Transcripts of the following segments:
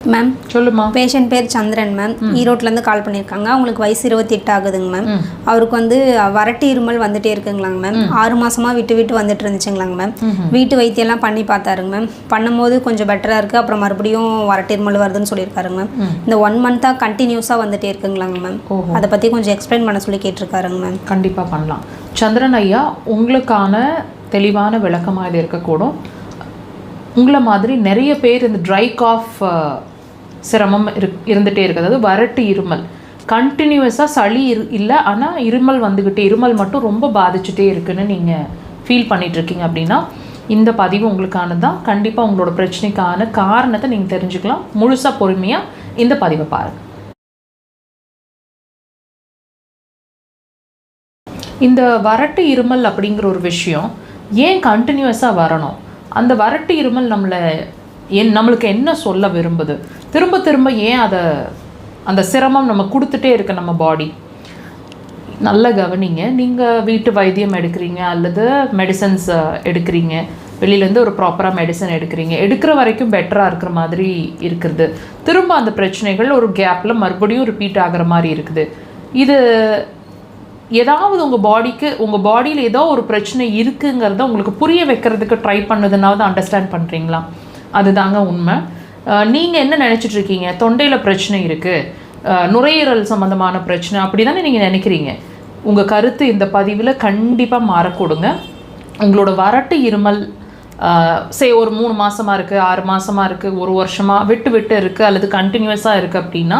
Ma'am சொல்லுமா. Patient பேர் சந்திரன் ma'am. ஈரோட்லேருந்து கால் பண்ணியிருக்காங்க. அவங்களுக்கு வயசு 28 ஆகுதுங்க மேம். அவருக்கு வந்து வறட்டு இருமல் வந்துட்டே இருக்குங்களாங்க மேம். 6 மாசமாக விட்டு விட்டு வந்துட்டு இருந்துச்சுங்களாங்க மேம். வீட்டு வைத்தியெல்லாம் பண்ணி பார்த்தாருங்க மேம். பண்ணும்போது கொஞ்சம் பெட்டராக இருக்குது. அப்புறம் மறுபடியும் வறட்டு இருமல் வருதுன்னு சொல்லியிருக்காருங்க மேம். இந்த 1 மந்த்தாக கண்டினியூஸாக வந்துட்டே இருக்குங்களாங்க மேம். அதை பற்றி கொஞ்சம் எக்ஸ்பிளைன் பண்ண சொல்லி கேட்டிருக்காருங்க மேம். கண்டிப்பாக பண்ணலாம். சந்திரன் ஐயா, உங்களுக்கான தெளிவான விளக்கமாக இது இருக்கக்கூடும். உங்களை மாதிரி நிறைய பேர் இந்த ட்ரை காஃப் சிரமம் இருந்துகிட்டே இருக்குது. அதாவது வறட்டு இருமல் கண்டினியூஸாக சளி இல்லை, ஆனால் இருமல் வந்துக்கிட்டே, இருமல் மட்டும் ரொம்ப பாதிச்சுட்டே இருக்குன்னு நீங்கள் ஃபீல் பண்ணிகிட்ருக்கீங்க அப்படின்னா இந்த பதிவு உங்களுக்கானது தான். கண்டிப்பாக உங்களோட பிரச்சனைக்கான காரணத்தை நீங்கள் தெரிஞ்சுக்கலாம். முழுசாக பொறுமையாக இந்த பதிவை பாருங்கள். இந்த வறட்டு இருமல் அப்படிங்கிற ஒரு விஷயம் ஏன் கண்டினியூஸாக வரணும்? அந்த வறட்டு இருமல் நம்மளுக்கு என்ன சொல்ல விரும்புது? திரும்ப திரும்ப ஏன் அந்த சிரமம் நம்ம கொடுத்துட்டே இருக்க நம்ம பாடி? நல்ல கவனிங்க. நீங்கள் வீட்டு வைத்தியம் எடுக்கிறீங்க அல்லது மெடிசன்ஸ் எடுக்கிறீங்க, வெளியிலேருந்து ஒரு ப்ராப்பராக மெடிசன் எடுக்கிற வரைக்கும் பெட்டராக இருக்கிற மாதிரி இருக்குது. திரும்ப அந்த பிரச்சனைகள் ஒரு கேப்பில் மறுபடியும் ரிப்பீட் ஆகிற மாதிரி இருக்குது. இது ஏதாவது உங்கள் பாடியில் ஏதோ ஒரு பிரச்சனை இருக்குங்கிறத உங்களுக்கு புரிய வைக்கிறதுக்கு ட்ரை பண்ணதுனாவது அண்டர்ஸ்டாண்ட் பண்ணுறீங்களா? அதுதாங்க உண்மை. நீங்கள் என்ன நினச்சிட்ருக்கீங்க? தொண்டையில் பிரச்சனை இருக்குது, நுரையீரல் சம்மந்தமான பிரச்சனை, அப்படி தானே நீங்கள் நினைக்கிறீங்க. உங்கள் கருத்து இந்த பதிவில் கண்டிப்பாக மாறக்கூடுங்க. உங்களோட வறட்டு இருமல் ஒரு 3 மாதமாக இருக்குது, 6 மாதமாக இருக்குது, 1 வருஷமாக விட்டு விட்டு இருக்குது அல்லது கண்டினியூஸாக இருக்குது அப்படின்னா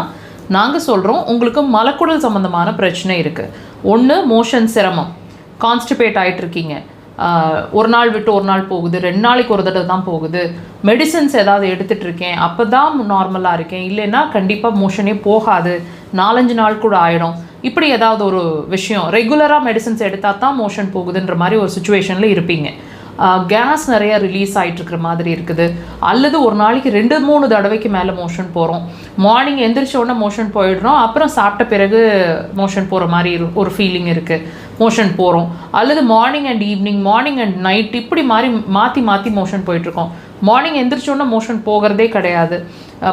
நாங்கள் சொல்கிறோம் உங்களுக்கு மலக்குடல் சம்மந்தமான பிரச்சனை இருக்குது. ஒன்று மோஷன் சிரமம், கான்ஸ்டிபேட் ஆகிட்டுருக்கீங்க, ஒரு நாள் விட்டு ஒரு நாள் போகுது, 2 நாளைக்கு ஒரு தடவை தான் போகுது, மெடிசன்ஸ் ஏதாவது எடுத்துகிட்ருக்கேன் அப்போ தான் நார்மலாக இருக்கேன், இல்லைன்னா கண்டிப்பாக மோஷனே போகாது, 4-5 நாள் கூட ஆகிடும், இப்படி ஏதாவது ஒரு விஷயம், ரெகுலராக மெடிசன்ஸ் எடுத்தால் தான் மோஷன் போகுதுன்ற மாதிரி ஒரு சுச்சுவேஷனில் இருப்பீங்க. கேஸ் நிறையா ரிலீஸ் ஆகிட்டுருக்கிற மாதிரி இருக்குது, அல்லது ஒரு நாளைக்கு 2-3 தடவைக்கு மேலே மோஷன் போகிறோம், மார்னிங் எந்திரிச்ச உடனே மோஷன் போயிடுறோம், அப்புறம் சாப்பிட்ட பிறகு மோஷன் போகிற மாதிரி ஒரு ஃபீலிங் இருக்குது, மோஷன் போகிறோம், அல்லது morning and evening, morning and night இப்படி மாற்றி மாற்றி மோஷன் போயிட்டுருக்கோம். மார்னிங் எந்திரிச்சோன்னா மோஷன் போகிறதே கிடையாது,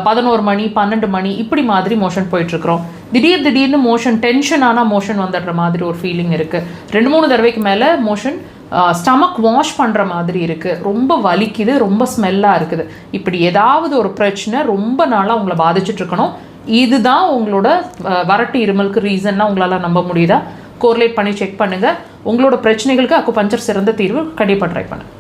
11 மணி 12 மணி இப்படி மாதிரி மோஷன் போயிட்டுருக்குறோம். திடீர்னு மோஷன் டென்ஷன் ஆனால் மோஷன் வந்துடுற மாதிரி ஒரு ஃபீலிங் இருக்குது. 2-3 தடவைக்கு மேலே மோஷன் ஸ்டமக் வாஷ் பண்ணுற மாதிரி இருக்குது, ரொம்ப வலிக்குது, ரொம்ப ஸ்மெல்லாக இருக்குது. இப்படி ஏதாவது ஒரு பிரச்சனை ரொம்ப நாளாக உங்களை பாதிச்சுட்ருக்கணும். இதுதான் உங்களோட வறட்டு இருமலுக்கு ரீசன்னா உங்களால் நம்ப முடியுதா? கோரிலேட் பண்ணி செக் பண்ணுங்கள். உங்களோட பிரச்சனைகளுக்கு அக்குபஞ்சர் சிறந்த தீர்வு. கண்டிப்பாக ட்ரை பண்ணுங்கள்.